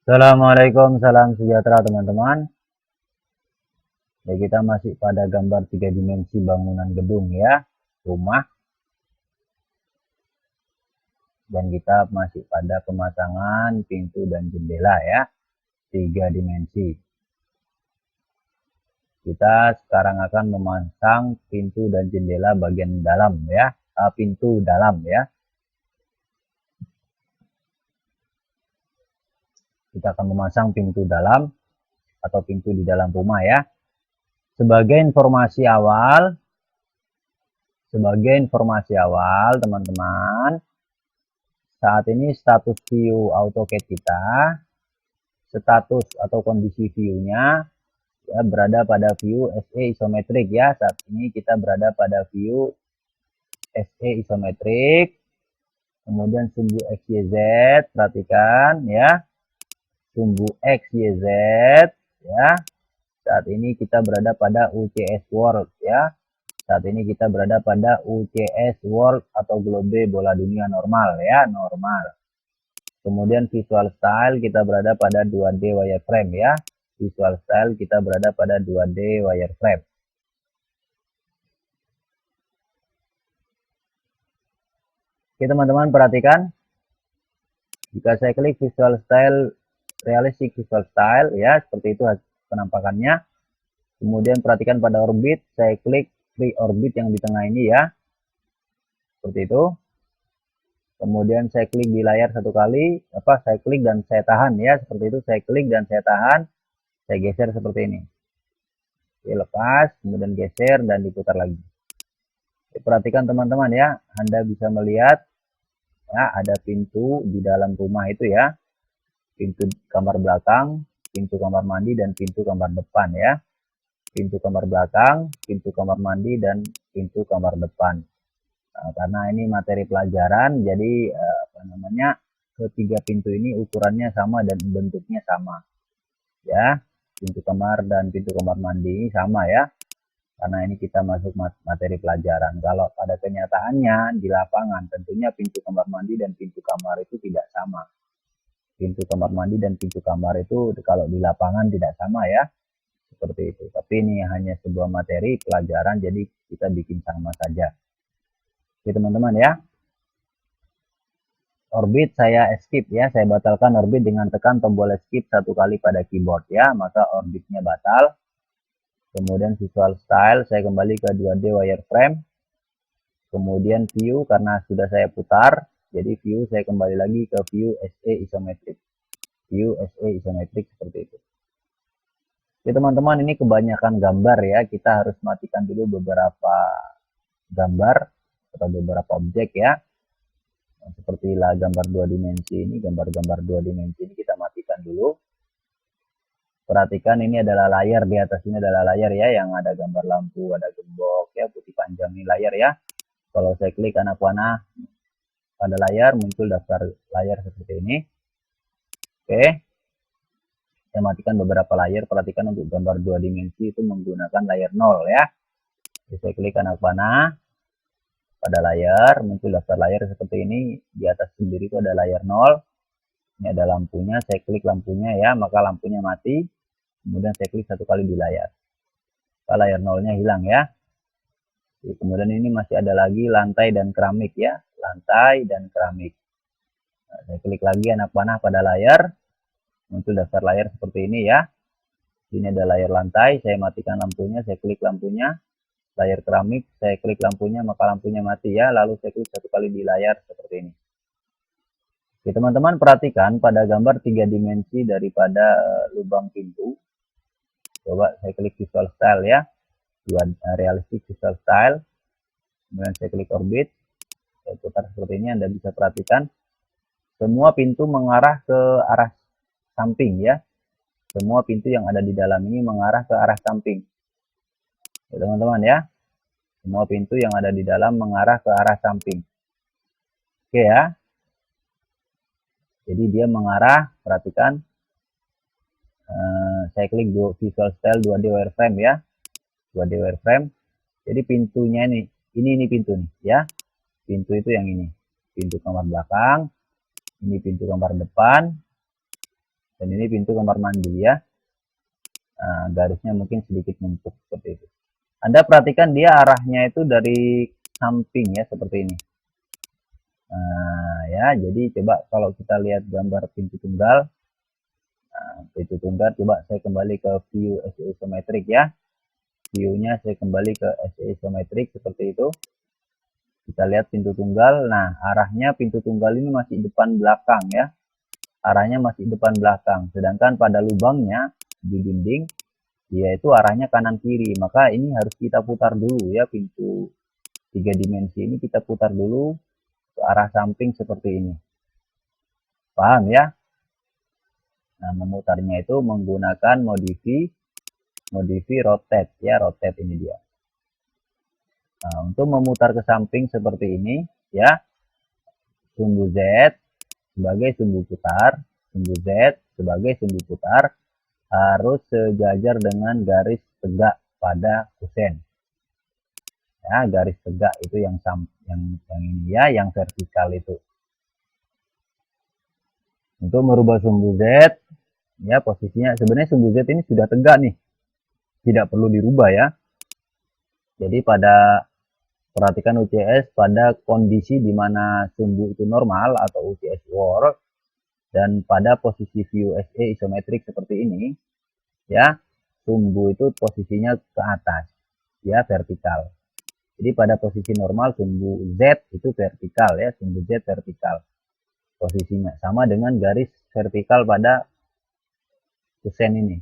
Assalamualaikum, salam sejahtera teman-teman. Ya, kita masih pada gambar 3 dimensi bangunan gedung ya, rumah. Dan kita masih pada pemasangan pintu dan jendela ya, 3 dimensi. Kita sekarang akan memasang pintu dan jendela bagian dalam ya, pintu dalam ya. Kita akan memasang pintu dalam atau pintu di dalam rumah ya. Sebagai informasi awal, teman-teman, saat ini status view AutoCAD kita, status atau kondisi view-nya ya berada pada view SE isometrik ya. Saat ini kita berada pada view SE isometrik. Kemudian sumbu XYZ, perhatikan ya. Sumbu XYZ ya. Saat ini kita berada pada UCS World ya. Saat ini kita berada pada UCS World atau Globe bola dunia normal ya, normal. Kemudian visual style kita berada pada 2D wireframe ya. Visual style kita berada pada 2D wireframe. Oke teman-teman, perhatikan. Jika saya klik visual style, realistic visual style ya, seperti itu penampakannya. Kemudian perhatikan pada orbit, saya klik free orbit yang di tengah ini ya. Seperti itu. Kemudian saya klik di layar satu kali, saya klik dan saya tahan ya, seperti itu. Saya klik dan saya tahan, saya geser seperti ini. Oke, lepas, kemudian geser dan diputar lagi. Oke, perhatikan teman-teman ya, Anda bisa melihat ya ada pintu di dalam rumah itu ya. Pintu kamar belakang, pintu kamar mandi, dan pintu kamar depan ya. Pintu kamar belakang, pintu kamar mandi, dan pintu kamar depan. Nah, karena ini materi pelajaran, jadi ketiga pintu ini ukurannya sama dan bentuknya sama ya. Pintu kamar dan pintu kamar mandi ini sama ya, karena ini kita masuk materi pelajaran. Kalau pada kenyataannya di lapangan tentunya pintu kamar mandi dan pintu kamar itu tidak sama. Pintu kamar mandi dan pintu kamar itu kalau di lapangan tidak sama ya, seperti itu. Tapi ini hanya sebuah materi pelajaran, jadi kita bikin sama saja. Oke teman-teman ya. Orbit saya escape ya, saya batalkan orbit dengan tekan tombol escape satu kali pada keyboard ya, maka orbitnya batal. Kemudian visual style saya kembali ke 2D wireframe. Kemudian view, karena sudah saya putar, jadi view saya kembali lagi ke view SE isometrik. View SE isometrik seperti itu. Oke teman-teman, ini kebanyakan gambar ya, kita harus matikan dulu beberapa gambar atau beberapa objek ya. Seperti gambar 2 dimensi ini, gambar-gambar 2 dimensi ini kita matikan dulu. Perhatikan ini adalah layar, di atas ini adalah layar ya, yang ada gambar lampu, ada gembok ya, putih panjang ini layar ya. Kalau saya klik anak panah pada layar, muncul daftar layar seperti ini. Oke, saya matikan beberapa layar. Perhatikan untuk gambar 2 dimensi itu menggunakan layar 0 ya. Jadi saya klik anak panah pada layar, muncul daftar layar seperti ini. Di atas sendiri itu ada layar 0. Ini ada lampunya, saya klik lampunya ya, maka lampunya mati. Kemudian saya klik satu kali di layar. Maka layar 0-nya hilang ya. Kemudian ini masih ada lagi lantai dan keramik ya, lantai dan keramik. Nah, saya klik lagi anak panah pada layar, muncul daftar layar seperti ini ya. Ini ada layar lantai, saya matikan lampunya, saya klik lampunya. Layar keramik, saya klik lampunya, maka lampunya mati ya. Lalu saya klik satu kali di layar seperti ini. Oke teman-teman, perhatikan pada gambar 3 dimensi daripada lubang pintu. Coba saya klik visual style ya, realistic visual style. Kemudian saya klik orbit, saya putar seperti ini. Anda bisa perhatikan semua pintu mengarah ke arah samping ya. Semua pintu yang ada di dalam ini mengarah ke arah samping ya teman-teman ya. Semua pintu yang ada di dalam mengarah ke arah samping. Oke ya, jadi dia mengarah, perhatikan. Saya klik visual style 2D wireframe ya, 2D wireframe. Jadi pintunya ini pintu nih ya. Pintu itu yang ini, pintu kamar belakang. Ini pintu kamar depan. Dan ini pintu kamar mandi ya. Nah, garisnya mungkin sedikit numpuk seperti itu. Anda perhatikan dia arahnya itu dari samping ya, seperti ini. Nah, ya, jadi coba kalau kita lihat gambar pintu tunggal. Nah, pintu tunggal, coba saya kembali ke view SE isometrik ya. View-nya saya kembali ke SE isometrik seperti itu. Kita lihat pintu tunggal. Nah, arahnya pintu tunggal ini masih depan belakang ya. Arahnya masih depan belakang. Sedangkan pada lubangnya di dinding, yaitu arahnya kanan kiri. Maka ini harus kita putar dulu ya, pintu 3 dimensi ini kita putar dulu ke arah samping seperti ini. Paham ya? Nah, memutarnya itu menggunakan modify rotate ya, rotate ini dia. Nah, untuk memutar ke samping seperti ini ya, sumbu Z sebagai sumbu putar, sumbu Z sebagai sumbu putar harus sejajar dengan garis tegak pada kusen. Ya, garis tegak itu yang ini ya, yang vertikal itu. Untuk merubah sumbu Z, ya posisinya sebenarnya sumbu Z ini sudah tegak nih, tidak perlu dirubah ya. Jadi perhatikan UCS pada kondisi di mana sumbu itu normal atau UCS work, dan pada posisi view SE isometrik seperti ini, ya sumbu itu posisinya ke atas, ya vertikal. Jadi pada posisi normal sumbu Z itu vertikal ya, sumbu Z vertikal posisinya, sama dengan garis vertikal pada kusen ini.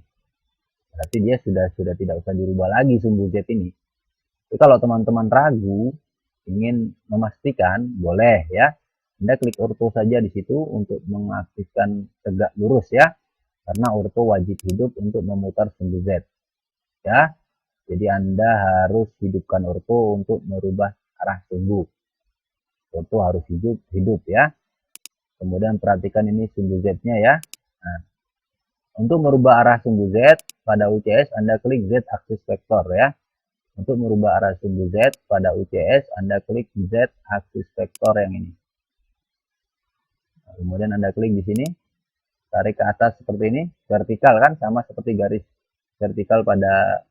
Berarti dia sudah tidak usah dirubah lagi sumbu Z ini. Jadi kalau teman-teman ragu, ingin memastikan, boleh ya. Anda klik ortho saja di situ untuk mengaktifkan tegak lurus ya. Karena ortho wajib hidup untuk memutar sumbu Z. Ya. Jadi Anda harus hidupkan ortho untuk merubah arah sumbu. Ortho harus hidup ya. Kemudian perhatikan ini sumbu Z-nya ya. Nah, untuk merubah arah sumbu Z pada UCS, Anda klik Z axis vector ya. Untuk merubah arah sumbu Z pada UCS, Anda klik Z axis vector yang ini. Nah, kemudian Anda klik di sini, tarik ke atas seperti ini, vertikal kan, sama seperti garis vertikal pada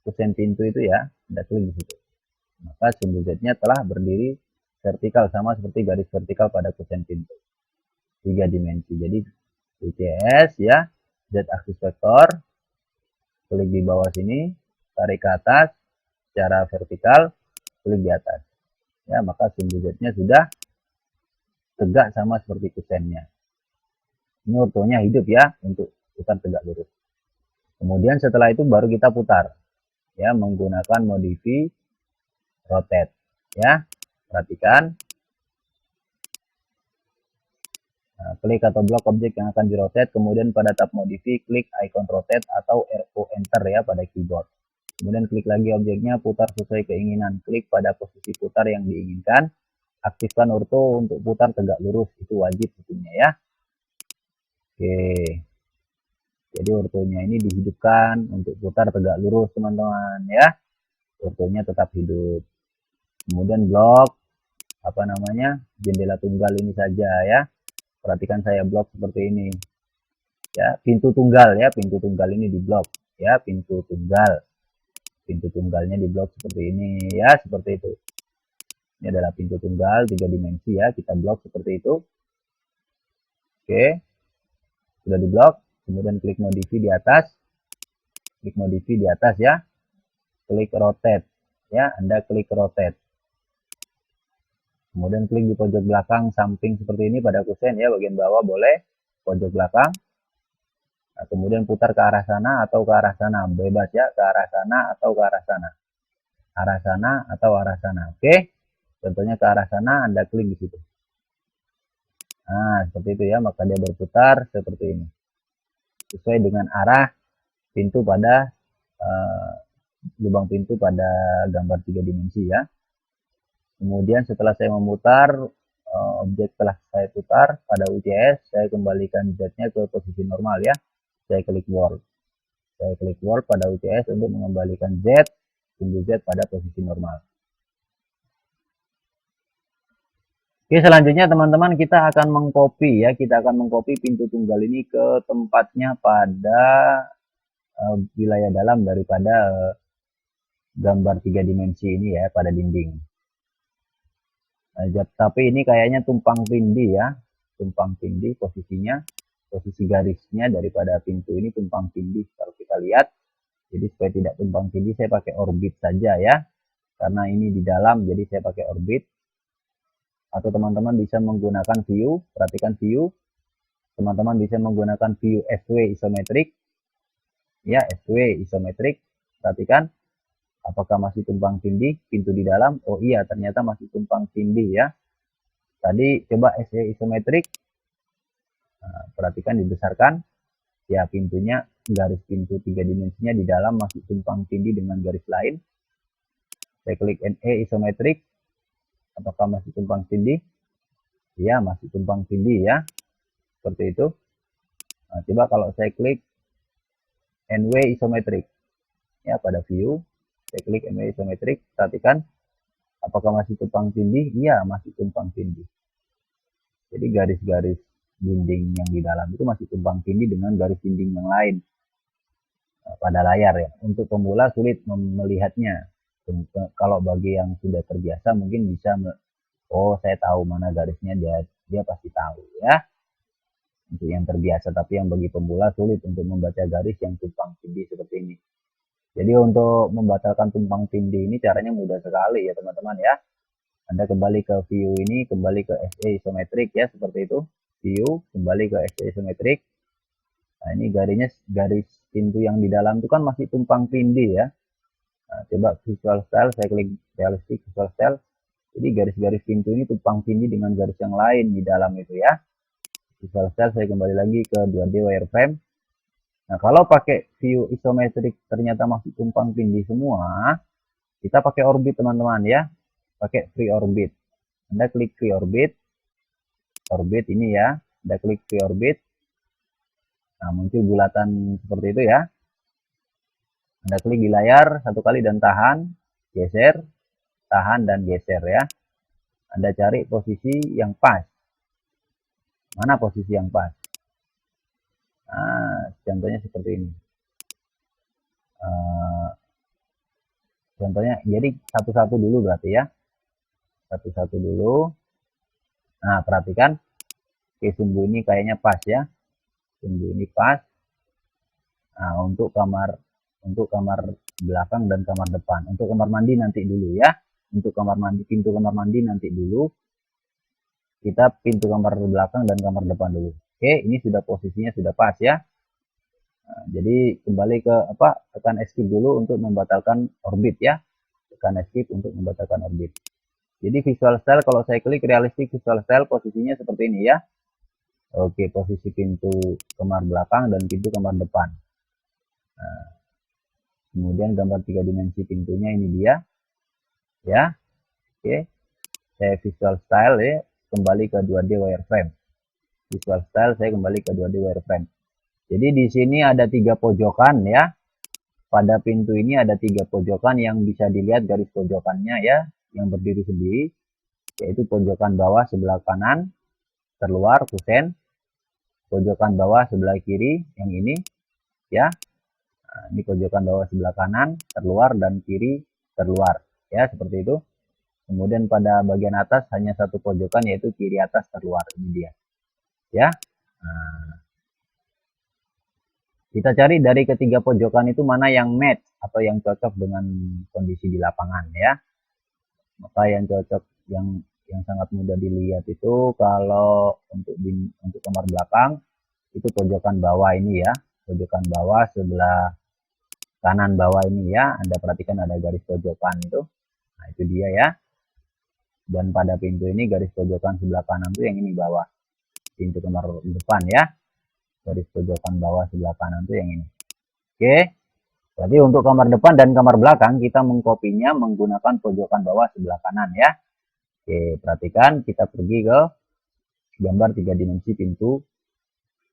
kusen pintu itu ya. Anda klik di situ. Maka sumbu Z-nya telah berdiri vertikal, sama seperti garis vertikal pada kusen pintu. 3 dimensi. Jadi UCS ya, Z axis vector, klik di bawah sini, tarik ke atas secara vertikal, klik di atas. Ya, maka sumbu Z-nya sudah tegak sama seperti kusennya. Ini ortonya hidup ya, untuk putar tegak lurus. Kemudian setelah itu baru kita putar ya, menggunakan modify rotate ya. Perhatikan. Nah, klik atau blok objek yang akan dirotate, kemudian pada tab modify klik icon rotate atau RO enter ya pada keyboard. Kemudian klik lagi objeknya, putar sesuai keinginan. Klik pada posisi putar yang diinginkan. Aktifkan ortho untuk putar tegak lurus. Itu wajib hukumnya ya. Oke. Jadi ortonya ini dihidupkan untuk putar tegak lurus teman-teman ya. Ortonya tetap hidup. Kemudian blok jendela tunggal ini saja ya. Perhatikan saya blok seperti ini. Ya, pintu tunggal ya, pintu tunggal ini di blok ya, pintu tunggal. Pintu tunggalnya di blok seperti ini ya, seperti itu. Ini adalah pintu tunggal 3 dimensi ya, kita blok seperti itu. Oke, sudah di blok. Kemudian klik modify di atas, klik modify di atas ya, klik rotate ya, Anda klik rotate. Kemudian klik di pojok belakang samping seperti ini pada kusen ya, bagian bawah boleh, pojok belakang. Nah, kemudian putar ke arah sana atau ke arah sana, bebas ya, ke arah sana atau ke arah sana. Arah sana atau arah sana. Oke. Contohnya ke arah sana, Anda klik di situ. Nah, seperti itu ya, maka dia berputar seperti ini. Sesuai dengan arah pintu pada lubang pintu pada gambar 3 dimensi ya. Kemudian setelah saya memutar, objek telah saya putar pada UCS, saya kembalikan Z-nya ke posisi normal ya. Saya klik world. Saya klik world pada UCS untuk mengembalikan sumbu Z pada posisi normal. Oke, selanjutnya teman-teman kita akan mengcopy ya, kita akan mengcopy pintu tunggal ini ke tempatnya pada wilayah dalam daripada gambar 3 dimensi ini ya, pada dinding. Tapi ini kayaknya tumpang tindih ya, tumpang tindih posisinya, posisi garisnya daripada pintu ini tumpang tindih kalau kita lihat. Jadi supaya tidak tumpang tindih saya pakai orbit saja ya, karena ini di dalam jadi saya pakai orbit. Atau teman-teman bisa menggunakan view, perhatikan view, teman-teman bisa menggunakan view SW isometrik ya, SW isometrik, perhatikan apakah masih tumpang tindih pintu di dalam. Oh iya, ternyata masih tumpang tindih ya. Tadi coba SW isometrik, nah, perhatikan dibesarkan ya, pintunya garis pintu 3 dimensinya di dalam masih tumpang tindih dengan garis lain. Saya klik NE isometrik, apakah masih tumpang tindih? Ya, masih tumpang tindih ya, seperti itu. Nah, coba kalau saya klik NW isometrik ya, pada view saya klik NW isometrik, perhatikan apakah masih tumpang tindih? Iya, masih tumpang tindih. Jadi garis-garis dinding yang di dalam itu masih tumpang tindih dengan garis dinding yang lain pada layar ya. Untuk pemula sulit melihatnya. Kalau bagi yang sudah terbiasa mungkin bisa, oh saya tahu mana garisnya, dia pasti tahu ya. Untuk yang terbiasa, tapi yang bagi pemula sulit untuk membaca garis yang tumpang tindih seperti ini. Jadi untuk membatalkan tumpang tindih ini caranya mudah sekali ya teman-teman ya. Anda kembali ke view ini, kembali ke SE isometrik ya, seperti itu. View, kembali ke SE isometrik. Nah ini garis pintu yang di dalam itu kan masih tumpang tindih ya. Nah, coba visual style, saya klik realistic visual style. Jadi garis-garis pintu ini tumpang tindih dengan garis yang lain di dalam itu ya. Visual style saya kembali lagi ke 2D wireframe. Nah, kalau pakai view isometrik ternyata masih tumpang tindih semua, kita pakai orbit teman-teman ya. Pakai free orbit. Anda klik free orbit. Orbit ini ya. Anda klik free orbit. Nah, muncul bulatan seperti itu ya. Anda klik di layar satu kali dan tahan, geser, tahan dan geser ya. Anda cari posisi yang pas. Mana posisi yang pas? Nah, contohnya seperti ini. Contohnya, jadi satu-satu dulu berarti ya. Satu-satu dulu. Nah, perhatikan. Oke, sumbu ini kayaknya pas ya. Sumbu ini pas. Nah, untuk kamar belakang dan kamar depan. Untuk kamar mandi nanti dulu ya. Untuk kamar mandi, pintu kamar mandi nanti dulu. Kita pintu kamar belakang dan kamar depan dulu. Oke, ini sudah posisinya sudah pas ya. Nah, jadi kembali ke tekan escape dulu untuk membatalkan orbit ya. Tekan escape untuk membatalkan orbit. Jadi visual style kalau saya klik realistic visual style posisinya seperti ini ya. Oke, posisi pintu kamar belakang dan pintu kamar depan. Nah, kemudian gambar 3 dimensi pintunya ini dia. Ya. Oke. Saya visual style ya, kembali ke 2D wireframe. Visual style saya kembali ke 2D wireframe. Jadi di sini ada 3 pojokan ya. Pada pintu ini ada 3 pojokan yang bisa dilihat garis pojokannya ya, yang berdiri sendiri, yaitu pojokan bawah sebelah kanan terluar kusen, pojokan bawah sebelah kiri yang ini ya. Nah, ini pojokan bawah sebelah kanan terluar dan kiri terluar ya, seperti itu. Kemudian pada bagian atas hanya satu pojokan yaitu kiri atas terluar, ini dia ya. Nah, kita cari dari ketiga pojokan itu mana yang match atau yang cocok dengan kondisi di lapangan ya. Maka yang cocok, yang sangat mudah dilihat itu kalau untuk kamar belakang itu pojokan bawah ini ya. Pojokan bawah sebelah kanan bawah ini ya. Anda perhatikan ada garis pojokan itu. Nah, itu dia ya. Dan pada pintu ini garis pojokan sebelah kanan itu yang ini bawah. Pintu kamar depan ya. Garis pojokan bawah sebelah kanan itu yang ini. Oke. Jadi untuk kamar depan dan kamar belakang kita mengkopinya menggunakan pojokan bawah sebelah kanan ya. Oke, perhatikan kita pergi ke gambar 3 dimensi pintu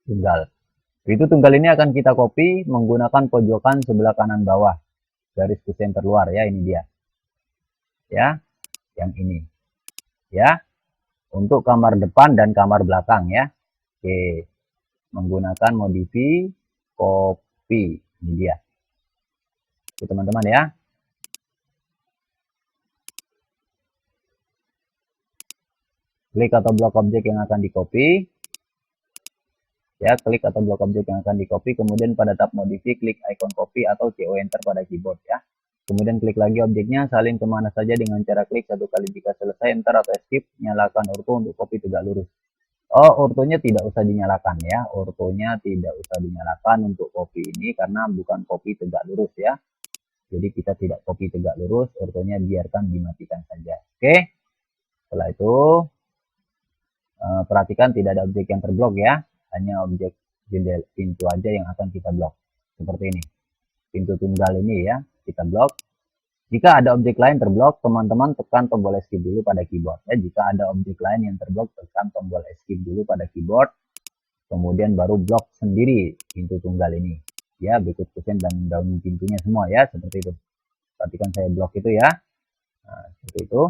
tunggal. Pintu tunggal ini akan kita copy menggunakan pojokan sebelah kanan bawah. Garis kusen terluar ya, ini dia. Ya, yang ini. Ya. untuk kamar depan dan kamar belakang ya. Oke, menggunakan modify copy. Ini dia. Oke, teman-teman ya. Klik atau blok objek yang akan di copy. Ya, klik atau blok objek yang akan di copy, kemudian pada tab modify klik icon copy atau CO enter pada keyboard ya. Kemudian klik lagi objeknya, salin kemana saja dengan cara klik satu kali. Jika selesai enter atau escape, nyalakan orto untuk copy tegak lurus. Oh, ortonya tidak usah dinyalakan ya. Ortonya tidak usah dinyalakan untuk copy ini karena bukan copy tegak lurus ya. Jadi kita tidak copy tegak lurus, ortonya biarkan dimatikan saja. Oke. Setelah itu perhatikan tidak ada objek yang terblok ya. Hanya objek jendela pintu aja yang akan kita blok. Seperti ini. Pintu tunggal ini ya, kita blok. Jika ada objek lain terblok, teman-teman tekan tombol escape dulu pada keyboard. Ya, jika ada objek lain yang terblok, tekan tombol escape dulu pada keyboard. Kemudian baru blok sendiri pintu tunggal ini. Ya, berikut kusen dan daun pintunya semua ya, seperti itu. Perhatikan saya blok itu ya. Nah, seperti itu.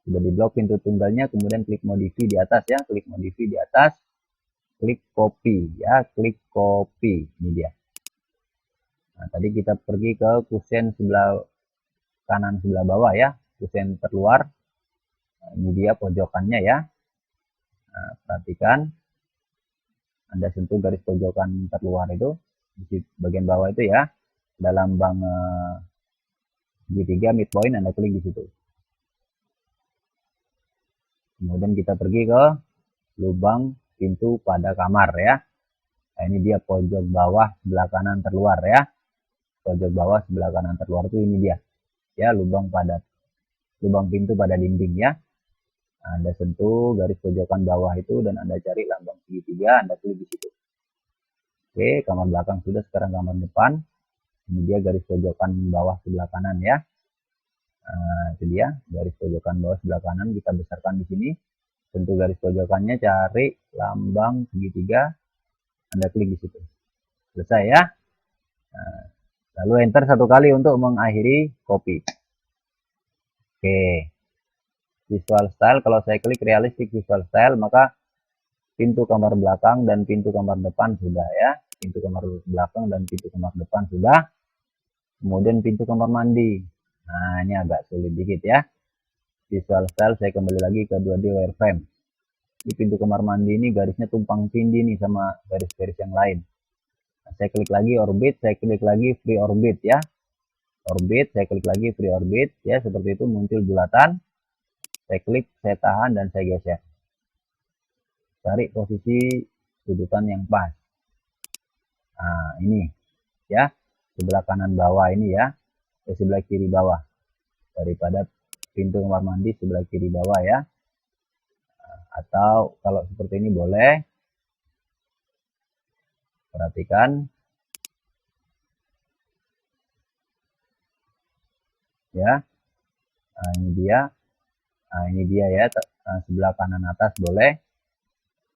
Sudah di blok pintu tunggalnya, kemudian klik modify di atas ya. Klik modify di atas. Klik copy ya, klik copy. Ini dia. Nah, tadi kita pergi ke kusen sebelah kanan sebelah bawah ya, kusen terluar. Nah, ini dia pojokannya ya. Nah, perhatikan Anda sentuh garis pojokan terluar itu di bagian bawah itu ya, dalam lambang segitiga midpoint Anda klik di situ. Kemudian kita pergi ke lubang pintu pada kamar ya. Nah, ini dia pojok bawah sebelah kanan terluar ya. Pojok bawah sebelah kanan terluar itu ini dia. Ya, lubang pintu pada dinding ya. Nah, Anda sentuh garis pojokan bawah itu dan Anda cari lambang segitiga, Anda klik di situ. Oke, kamar belakang sudah, sekarang kamar depan. Ini dia garis pojokan bawah sebelah kanan ya. Nah, itu dia garis pojokan bawah sebelah kanan, kita besarkan di sini. Sentuh garis pojokannya, cari lambang segitiga, Anda klik di situ. Selesai ya. Nah, lalu enter satu kali untuk mengakhiri copy. Oke. Visual style, kalau saya klik realistic visual style, maka pintu kamar belakang dan pintu kamar depan sudah ya. Pintu kamar belakang dan pintu kamar depan sudah. Kemudian pintu kamar mandi. Nah, ini agak sulit dikit ya. Visual style, saya kembali lagi ke 2D wireframe. Di pintu kamar mandi ini garisnya tumpang tindih nih sama garis-garis yang lain. Nah, saya klik lagi orbit, saya klik lagi free orbit ya. Orbit, saya klik lagi free orbit ya, seperti itu muncul bulatan. Saya klik, saya tahan dan saya geser. Cari posisi sudutan yang pas. Nah, ini ya, sebelah kanan bawah ini ya, sebelah kiri bawah. Daripada pintu kamar mandi sebelah kiri bawah ya. Nah, atau kalau seperti ini boleh. Perhatikan ya. Nah, ini dia. Nah, ini dia ya, sebelah kanan atas boleh.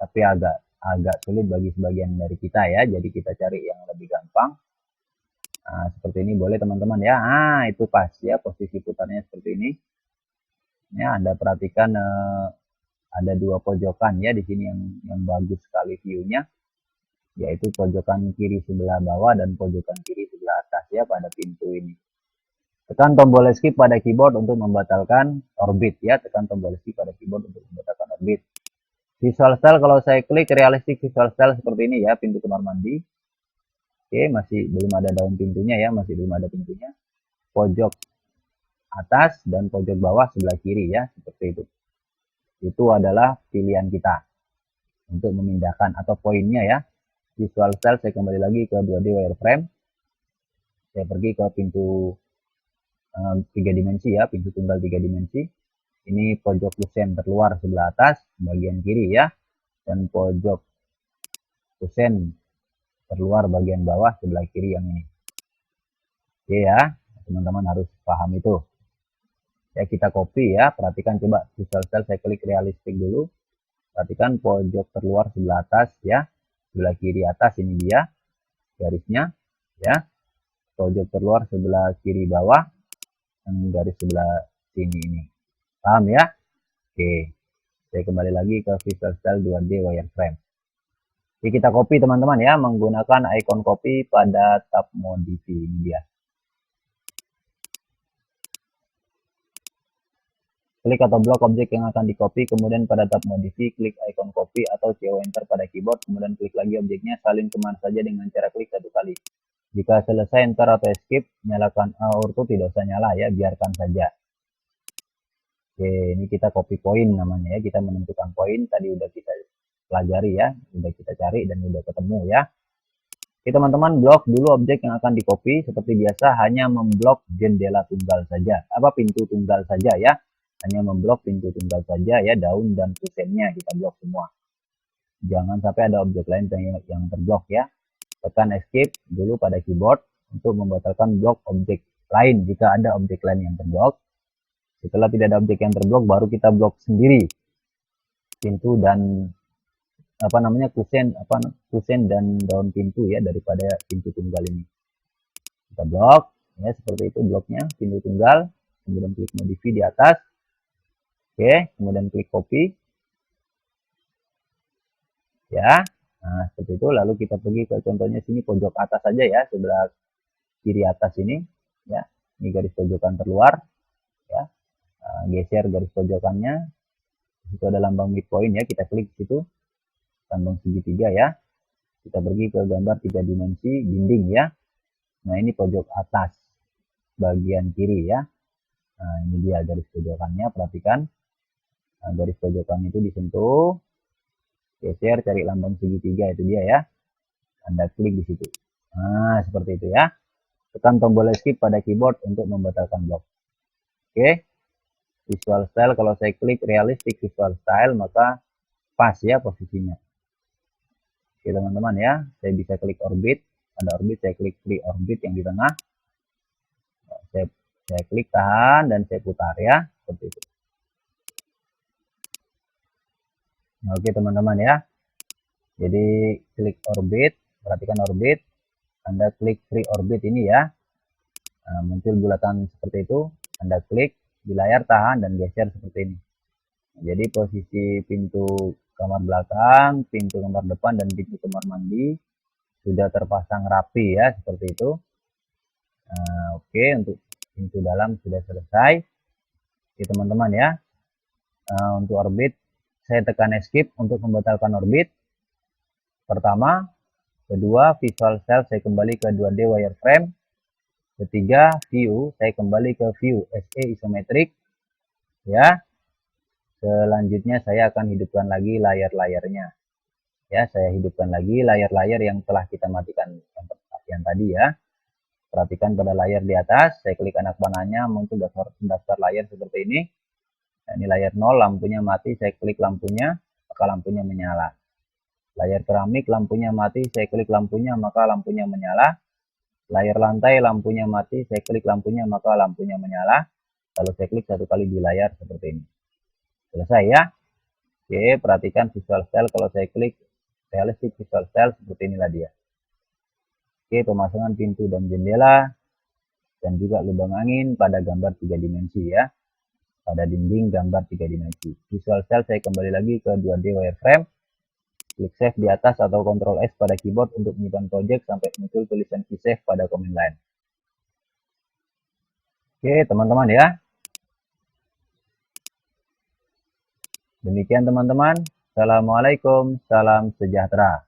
Tapi agak sulit bagi sebagian dari kita ya. Jadi kita cari yang lebih gampang. Nah, seperti ini boleh teman-teman ya. Ah, itu pas ya, posisi putarnya seperti ini. Ya, Anda perhatikan ada dua pojokan ya di sini yang bagus sekali view-nya, yaitu pojokan kiri sebelah bawah dan pojokan kiri sebelah atas ya pada pintu ini. Tekan tombol escape pada keyboard untuk membatalkan orbit ya. Tekan tombol escape pada keyboard untuk membatalkan orbit. Visual style, kalau saya klik realistic visual style seperti ini ya, pintu kamar mandi. Oke, masih belum ada daun pintunya ya, masih belum ada pintunya. Pojok atas dan pojok bawah sebelah kiri ya, seperti itu. Itu adalah pilihan kita untuk memindahkan atau poinnya ya. Visual style, saya kembali lagi ke 2D wireframe. Saya pergi ke pintu 3 dimensi ya, pintu tunggal 3 dimensi. Ini pojok kusen terluar sebelah atas, bagian kiri ya. Dan pojok kusen terluar bagian bawah sebelah kiri yang ini. Oke ya, teman-teman harus paham itu. Ya, kita copy ya, perhatikan coba visual style, saya klik realistik dulu. Perhatikan pojok terluar sebelah atas ya, sebelah kiri atas ini dia garisnya ya. Pojok terluar sebelah kiri bawah dan garis sebelah sini ini. Paham ya? Oke. Saya kembali lagi ke Visual Style 2D Wireframe. Jadi kita copy teman-teman ya, menggunakan icon copy pada tab modify. Ini dia. Klik atau blok objek yang akan di copy, kemudian pada tab modify, klik icon copy atau CO enter pada keyboard, kemudian klik lagi objeknya, salin kemana saja dengan cara klik satu kali. Jika selesai enter atau escape, nyalakan auto, tidak usah nyala ya, biarkan saja. Oke, ini kita copy point namanya ya, kita menentukan poin, tadi udah kita pelajari ya, udah kita cari dan udah ketemu ya. Oke teman-teman, blok dulu objek yang akan di copy, seperti biasa hanya memblok jendela tunggal saja, pintu tunggal saja ya, hanya memblok pintu tunggal saja ya, daun dan kusennya kita blok semua. Jangan sampai ada objek lain yang terblok ya. Tekan escape dulu pada keyboard untuk membatalkan blok objek lain jika ada objek lain yang terblok. Setelah tidak ada objek yang terblok, baru kita blok sendiri pintu dan kusen dan daun pintu ya, daripada pintu tunggal ini. Kita blok ya, seperti itu bloknya pintu tunggal, kemudian klik modify di atas. Oke, kemudian klik copy ya. Nah, seperti itu. Lalu kita pergi ke contohnya sini pojok atas saja ya, sebelah kiri atas ini ya. Ini garis pojokan terluar ya. Nah, geser garis pojokannya. Itu ada lambang midpoint ya, kita klik situ. Lambang segitiga ya. Kita pergi ke gambar 3 dimensi dinding ya. Nah, ini pojok atas bagian kiri ya. Nah, ini dia garis pojokannya, perhatikan. Nah, garis pojokan itu disentuh, geser, cari lambang segitiga, itu dia ya. Anda klik di situ. Nah, seperti itu ya. Tekan tombol escape pada keyboard untuk membatalkan blok. Oke. Visual style, kalau saya klik realistic visual style, maka pas ya posisinya. Oke teman-teman ya, saya bisa klik orbit. Ada orbit, saya klik free orbit yang di tengah. Saya klik tahan dan saya putar ya, seperti itu. Nah, oke teman-teman ya. Jadi klik orbit, perhatikan orbit. Anda klik free orbit ini ya. Nah, muncul bulatan seperti itu. Anda klik di layar, tahan dan geser seperti ini. Nah, jadi posisi pintu kamar belakang, pintu kamar depan dan pintu kamar mandi sudah terpasang rapi ya, seperti itu. Nah, oke, untuk pintu dalam sudah selesai. Oke teman-teman ya. Untuk orbit saya tekan escape untuk membatalkan orbit. Pertama, kedua visual style saya kembali ke 2D wireframe. Ketiga, view saya kembali ke view SE isometric ya. Selanjutnya saya akan hidupkan lagi layar-layarnya ya, saya hidupkan lagi layar-layar yang telah kita matikan yang tadi ya. Perhatikan pada layar di atas, saya klik anak panahnya, muncul daftar layar seperti ini. Nah, ini layar 0, lampunya mati, saya klik lampunya, maka lampunya menyala. Layar keramik, lampunya mati, saya klik lampunya, maka lampunya menyala. Layar lantai, lampunya mati, saya klik lampunya, maka lampunya menyala. Lalu saya klik satu kali di layar seperti ini. Selesai ya. Oke, perhatikan visual style, kalau saya klik realistic visual style, seperti inilah dia. Oke, pemasangan pintu dan jendela, dan juga lubang angin pada gambar 3 dimensi ya. Pada dinding gambar 3 dimensi. Visual style saya kembali lagi ke 2D wireframe. Klik save di atas atau Ctrl S pada keyboard untuk menyimpan project sampai muncul tulisan key save pada command line. Oke teman-teman ya. Demikian teman-teman. Assalamualaikum, salam sejahtera.